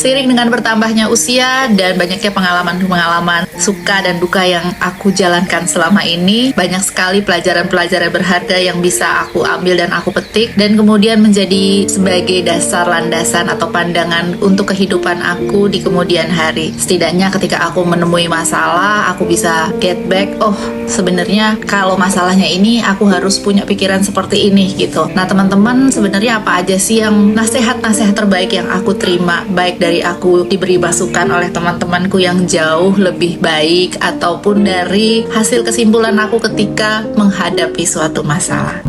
Seiring dengan bertambahnya usia dan banyaknya pengalaman-pengalaman suka dan duka yang aku jalankan selama ini, banyak sekali pelajaran-pelajaran berharga yang bisa aku ambil dan aku petik, dan kemudian menjadi sebagai dasar landasan atau pandangan untuk kehidupan aku di kemudian hari. Setidaknya ketika aku menemui masalah, aku bisa get back, oh sebenarnya kalau masalahnya ini aku harus punya pikiran seperti ini gitu. Nah teman-teman, sebenarnya apa aja sih yang nasihat-nasihat terbaik yang aku terima, baik dari aku diberi masukan oleh teman-temanku yang jauh lebih baik, ataupun dari hasil kesimpulan aku ketika menghadapi suatu masalah.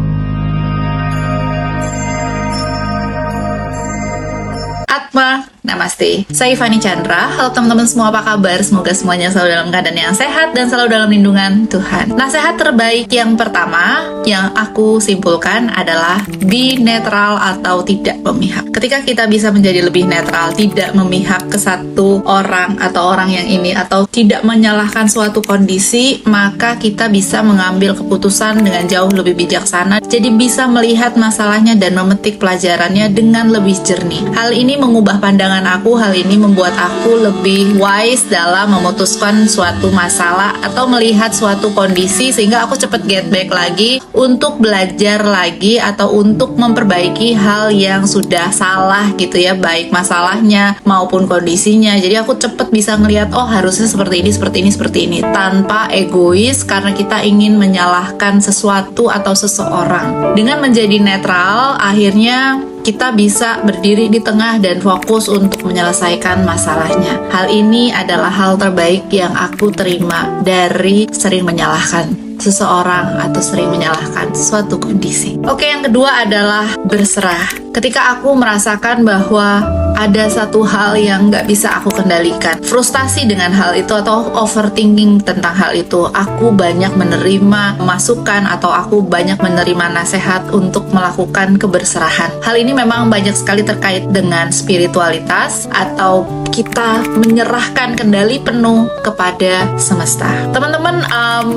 Atma, namaste. Saya Fani Chandra. Halo teman-teman semua, apa kabar? Semoga semuanya selalu dalam keadaan yang sehat dan selalu dalam lindungan Tuhan. Nasihat terbaik yang pertama yang aku simpulkan adalah be netral atau tidak memihak. Ketika kita bisa menjadi lebih netral, tidak memihak ke satu orang atau orang yang ini, atau tidak menyalahkan suatu kondisi, maka kita bisa mengambil keputusan dengan jauh lebih bijaksana. Jadi bisa melihat masalahnya dan memetik pelajarannya dengan lebih jernih. Hal ini mengubah pandangan aku, hal ini membuat aku lebih wise dalam memutuskan suatu masalah atau melihat suatu kondisi, sehingga aku cepat get back lagi untuk belajar lagi atau untuk memperbaiki hal yang sudah salah gitu ya, baik masalahnya maupun kondisinya. Jadi aku cepat bisa ngelihat, oh harusnya seperti ini, seperti ini, seperti ini, tanpa egois karena kita ingin menyalahkan sesuatu atau seseorang. Dengan menjadi netral, akhirnya kita bisa berdiri di tengah dan fokus untuk menyelesaikan masalahnya. Hal ini adalah hal terbaik yang aku terima dari sering menyalahkan seseorang atau sering menyalahkan suatu kondisi. Oke, yang kedua adalah berserah. Ketika aku merasakan bahwa ada satu hal yang nggak bisa aku kendalikan, frustasi dengan hal itu atau overthinking tentang hal itu, aku banyak menerima masukan atau aku banyak menerima nasihat untuk melakukan keberserahan. Hal ini memang banyak sekali terkait dengan spiritualitas atau kita menyerahkan kendali penuh kepada semesta. Teman-teman,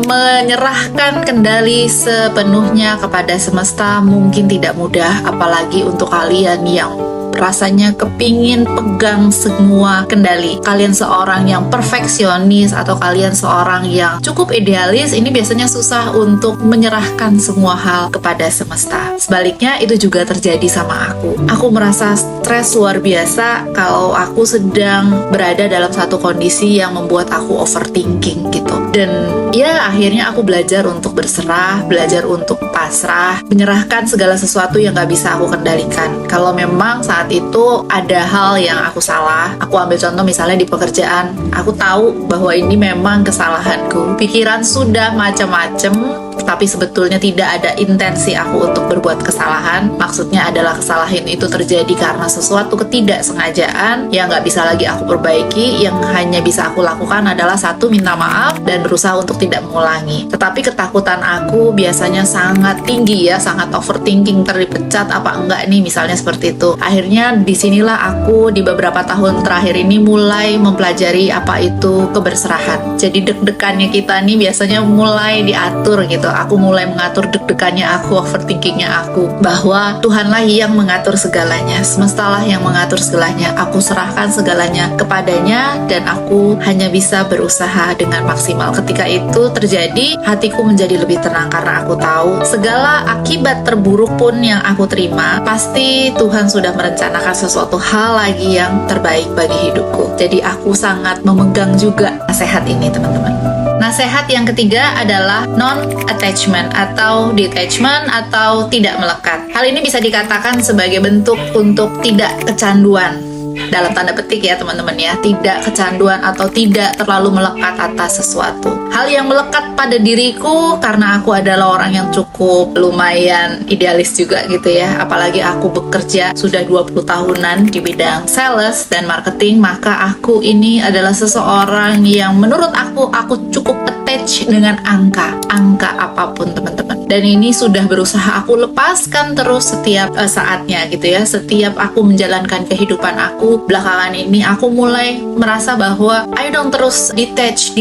menyerahkan kendali sepenuhnya kepada semesta mungkin tidak mudah, apalagi untuk kalian yang rasanya kepingin pegang semua kendali. Kalian seorang yang perfeksionis atau kalian seorang yang cukup idealis, ini biasanya susah untuk menyerahkan semua hal kepada semesta. Sebaliknya itu juga terjadi sama aku. Aku merasa stres luar biasa kalau aku sedang berada dalam satu kondisi yang membuat aku overthinking gitu. Dan ya akhirnya aku belajar untuk berserah, belajar untuk pasrah, menyerahkan segala sesuatu yang gak bisa aku kendalikan. Kalau memang saat itu ada hal yang aku salah, aku ambil contoh misalnya di pekerjaan, aku tahu bahwa ini memang kesalahanku, pikiran sudah macam-macam, tapi sebetulnya tidak ada intensi aku untuk berbuat kesalahan. Maksudnya adalah kesalahan itu terjadi karena sesuatu ketidaksengajaan yang gak bisa lagi aku perbaiki. Yang hanya bisa aku lakukan adalah satu, minta maaf dan berusaha untuk tidak mengulangi. Tetapi ketakutan aku biasanya sangat tinggi ya, sangat overthinking, terdipecat apa enggak nih, misalnya seperti itu. Akhirnya disinilah aku di beberapa tahun terakhir ini mulai mempelajari apa itu keberserahan. Jadi deg-degannya kita nih biasanya mulai diatur gitu. Aku mulai mengatur deg-degannya aku, overthinkingnya aku, bahwa Tuhanlah yang mengatur segalanya, semestalah yang mengatur segalanya. Aku serahkan segalanya kepadanya dan aku hanya bisa berusaha dengan maksimal. Ketika itu terjadi, hatiku menjadi lebih tenang karena aku tahu segala akibat terburuk pun yang aku terima, pasti Tuhan sudah merencanakan sesuatu hal lagi yang terbaik bagi hidupku. Jadi aku sangat memegang juga nasihat ini, teman-teman. Nasihat yang ketiga adalah non-attachment atau detachment atau tidak melekat. Hal ini bisa dikatakan sebagai bentuk untuk tidak kecanduan. Dalam tanda petik ya teman-teman ya, tidak kecanduan atau tidak terlalu melekat atas sesuatu. Hal yang melekat pada diriku karena aku adalah orang yang cukup lumayan idealis juga gitu ya. Apalagi aku bekerja sudah 20 tahunan di bidang sales dan marketing, maka aku ini adalah seseorang yang menurut aku cukup attach dengan angka apapun teman-teman. Dan ini sudah berusaha aku lepaskan terus setiap saatnya gitu ya. Setiap aku menjalankan kehidupan aku belakangan ini aku mulai merasa bahwa ayo dong terus detach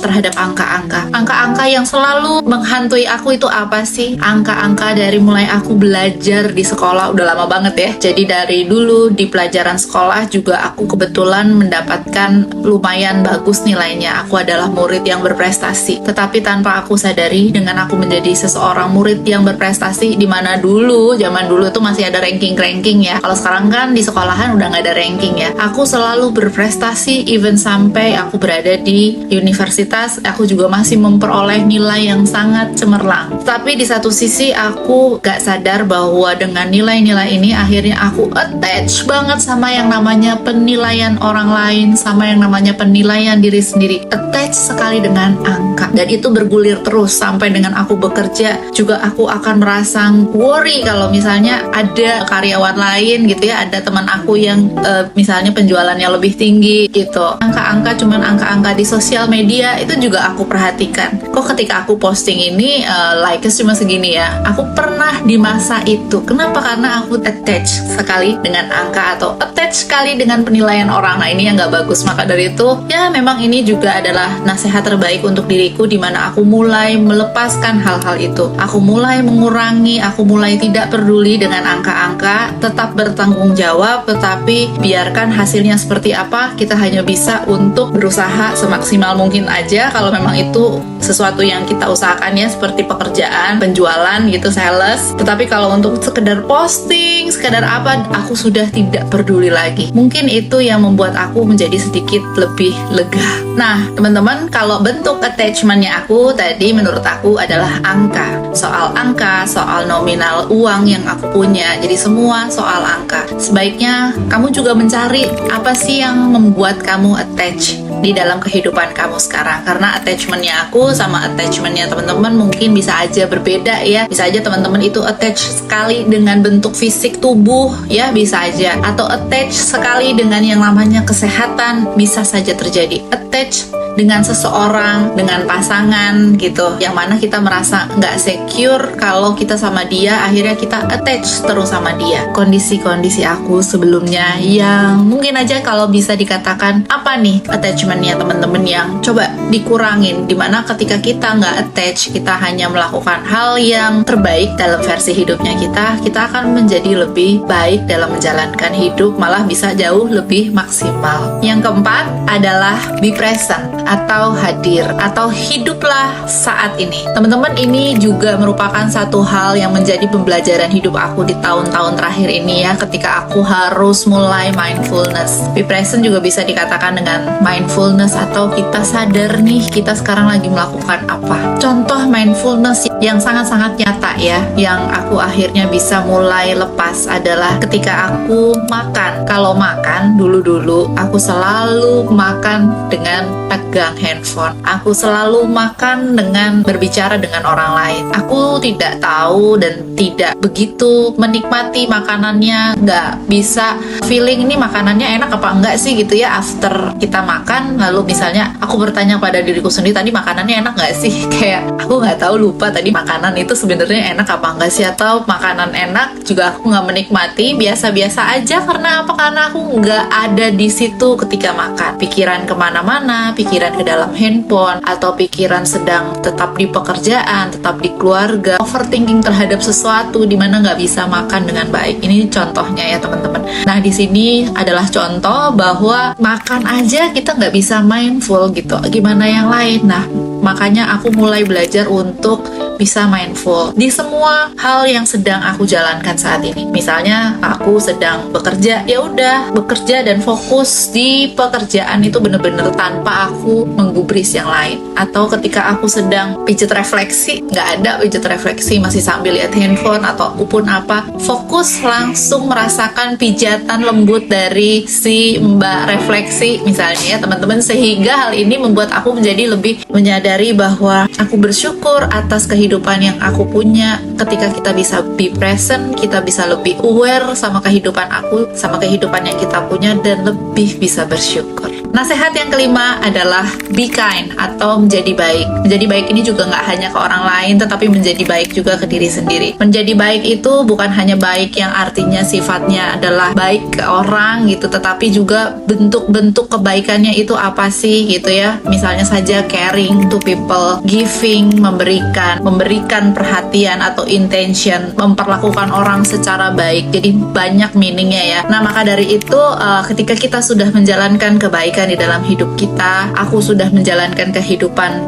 terhadap angka-angka. Angka-angka yang selalu menghantui aku itu apa sih? Angka-angka dari mulai aku belajar di sekolah, udah lama banget ya. Jadi dari dulu di pelajaran sekolah juga aku kebetulan mendapatkan lumayan bagus nilainya. Aku adalah murid yang berprestasi. Tetapi tanpa aku sadari, dengan aku menjadi seseorang murid yang berprestasi, di mana dulu, zaman dulu tuh masih ada ranking-ranking ya. Kalau sekarang kan di sekolahan udah nggak ada ranking ya. Aku selalu berprestasi, even sampai aku berada di universitas, aku juga masih memperoleh nilai yang sangat cemerlang. Tapi di satu sisi aku gak sadar bahwa dengan nilai-nilai ini akhirnya aku attach banget sama yang namanya penilaian orang lain, sama yang namanya penilaian diri sendiri. Attach sekali dengan angka. Dan itu bergulir terus sampai dengan aku bekerja juga aku akan merasa worry kalau misalnya ada karyawan lain gitu ya, ada teman aku yang misalnya penjualannya lebih tinggi gitu. Angka-angka, cuman angka-angka di sosial media itu juga aku perhatikan. Kok ketika aku posting ini likes cuma segini ya. Aku pernah di masa itu. Kenapa? Karena aku attach sekali dengan angka atau attach sekali dengan penilaian orang. Nah, ini yang gak bagus. Maka dari itu ya memang ini juga adalah nasihat terbaik untuk diriku, di mana aku mulai melepaskan hal-hal itu. Aku mulai mengurangi, aku mulai tidak peduli dengan angka-angka, tetap bertanggung jawab, tetapi biarkan hasilnya seperti apa, kita hanya bisa untuk berusaha semaksimal mungkin aja kalau memang itu sesuatu yang kita usahakan ya, seperti pekerjaan, penjualan gitu, sales. Tetapi kalau untuk sekedar posting, sekedar apa, aku sudah tidak peduli lagi. Mungkin itu yang membuat aku menjadi sedikit lebih lega. Nah, teman-teman, kalau bentuk attachment-nya aku tadi menurut aku adalah angka. Soal nominal uang yang aku punya. Jadi semua soal angka. Sebaiknya kamu juga mencari apa sih yang membuat kamu attach di dalam kehidupan kamu sekarang. Karena attachment-nya aku sama attachment-nya teman-teman mungkin bisa aja berbeda ya. Bisa aja teman-teman itu attach sekali dengan bentuk fisik tubuh ya, bisa aja. Atau attach sekali dengan yang namanya kesehatan, bisa saja terjadi. Attach dengan seseorang, dengan pasangan gitu, yang mana kita merasa nggak secure kalau kita sama dia, akhirnya kita attach terus sama dia. Kondisi-kondisi aku sebelumnya yang mungkin aja kalau bisa dikatakan apa nih attachment-nya teman-teman, yang coba dikurangin, dimana ketika kita nggak attach, kita hanya melakukan hal yang terbaik dalam versi hidupnya kita akan menjadi lebih baik dalam menjalankan hidup, malah bisa jauh lebih maksimal. Yang keempat adalah be present atau hadir atau hiduplah saat ini. Teman-teman, ini juga merupakan satu hal yang menjadi pembelajaran hidup aku di tahun-tahun terakhir ini ya, ketika aku harus mulai mindfulness. Be present juga bisa dikatakan dengan mindfulness, atau kita sadar nih kita sekarang lagi melakukan apa. Contoh mindfulness yang sangat-sangat nyata ya, yang aku akhirnya bisa mulai lepas adalah ketika aku makan. Kalau makan, dulu-dulu aku selalu makan dengan pegang handphone. Aku selalu makan dengan berbicara dengan orang lain. Aku tidak tahu dan tidak begitu menikmati makanannya, nggak bisa feeling ini makanannya enak apa enggak sih gitu ya. After kita makan, lalu misalnya aku bertanya pada diriku sendiri, tadi makanannya enak nggak sih? Kayak aku nggak tahu, lupa tadi makanan itu sebenarnya enak apa enggak sih, atau makanan enak juga aku nggak menikmati, biasa-biasa aja. Karena apa? Karena aku nggak ada di situ ketika makan. Pikiran kemana-mana, pikiran ke dalam handphone, atau pikiran sedang tetap di pekerjaan, tetap di keluarga, overthinking terhadap sesuatu, dimana nggak bisa makan dengan baik. Ini contohnya ya teman-teman. Nah, di sini adalah contoh bahwa makan aja kita nggak bisa mindful gitu, gimana yang lain. Nah, makanya aku mulai belajar untuk bisa mindful di semua hal yang sedang aku jalankan saat ini. Misalnya aku sedang bekerja, ya udah bekerja dan fokus di pekerjaan itu bener-bener tanpa aku menggubris yang lain. Atau ketika aku sedang pijet refleksi, nggak ada pijet refleksi, masih sambil lihat handphone atau apapun apa, fokus langsung merasakan pijatan lembut dari si mbak refleksi misalnya ya teman-teman. Sehingga hal ini membuat aku menjadi lebih menyadari bahwa aku bersyukur atas kehidupan yang aku punya. Ketika kita bisa be present, kita bisa lebih aware sama kehidupan aku, sama kehidupan yang kita punya, dan lebih bisa bersyukur. Nasihat yang kelima adalah be kind atau menjadi baik. Menjadi baik ini juga nggak hanya ke orang lain, tetapi menjadi baik juga ke diri sendiri. Menjadi baik itu bukan hanya baik yang artinya sifatnya adalah baik ke orang gitu, tetapi juga bentuk-bentuk kebaikannya itu apa sih gitu ya. Misalnya saja caring to people, giving, memberikan perhatian atau intention, memperlakukan orang secara baik. Jadi banyak meaningnya ya. Nah, maka dari itu ketika kita sudah menjalankan kebaikan di dalam hidup kita, aku sudah menjalankan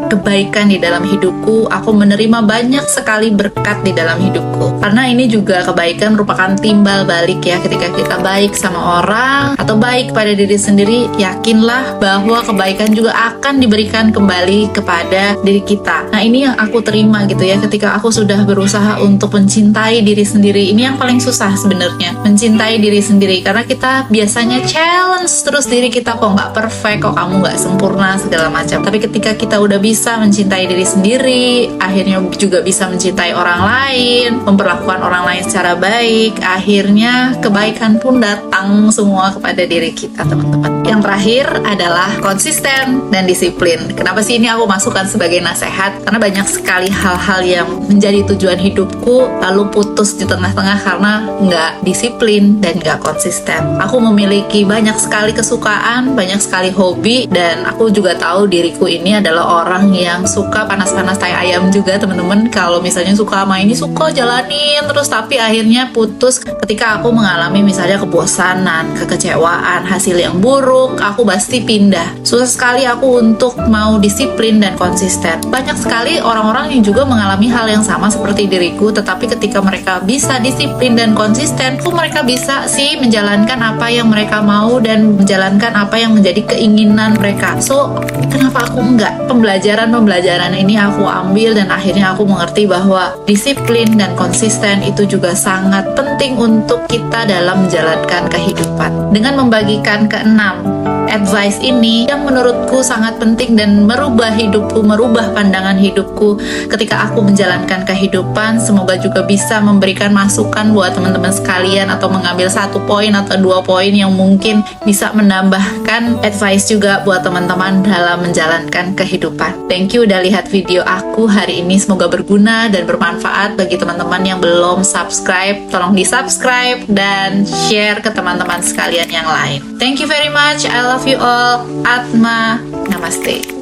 kebaikan di dalam hidupku, aku menerima banyak sekali berkat di dalam hidupku. Karena ini juga kebaikan merupakan timbal balik ya. Ketika kita baik sama orang atau baik pada diri sendiri, yakinlah bahwa kebaikan juga akan diberikan kembali kepada diri kita. Nah, ini yang aku terima gitu ya, ketika aku sudah berusaha untuk mencintai diri sendiri. Ini yang paling susah sebenarnya, mencintai diri sendiri, karena kita biasanya challenge terus diri kita, kok nggak perfect, kok kamu nggak sempurna, segala macam. Tapi ketika kita udah bisa mencintai diri sendiri, akhirnya juga bisa mencintai orang lain, memperlakukan orang lain secara baik, akhirnya kebaikan pun datang semua kepada diri kita, teman-teman. Yang terakhir adalah konsisten dan disiplin. Kenapa sih ini aku masukkan sebagai nasihat? Karena banyak sekali hal-hal yang menjadi tujuan hidupku lalu putus di tengah-tengah karena nggak disiplin dan nggak konsisten. Aku memiliki banyak sekali kesukaan, banyak sekali hobi, dan aku juga tahu diriku ini adalah orang yang suka panas-panas tai ayam juga, teman-teman. Kalau misalnya suka sama ini, suka jalanin terus, tapi akhirnya putus ketika aku mengalami misalnya kebosanan, kekecewaan, hasil yang buruk, aku pasti pindah. Susah sekali aku untuk mau disiplin dan konsisten. Banyak sekali orang-orang yang juga mengalami hal yang sama seperti diriku, tetapi ketika mereka bisa disiplin dan konsisten, mereka bisa sih menjalankan apa yang mereka mau dan menjalankan apa yang menjadi keinginan mereka. So, kenapa aku enggak? Pembelajaran ini aku ambil dan akhirnya aku mengerti bahwa disiplin dan konsisten itu juga sangat penting untuk kita dalam menjalankan kehidupan. Dengan membagikan keenam advice ini yang menurutku sangat penting dan merubah hidupku, merubah pandangan hidupku ketika aku menjalankan kehidupan, semoga juga bisa memberikan masukan buat teman-teman sekalian atau mengambil 1 poin atau 2 poin yang mungkin bisa menambahkan advice juga buat teman-teman dalam menjalankan kehidupan. Thank you udah lihat video aku hari ini, semoga berguna dan bermanfaat bagi teman-teman yang belum subscribe. Tolong di subscribe dan share ke teman-teman sekalian yang lain. Thank you very much, I love you all. Atma, namaste.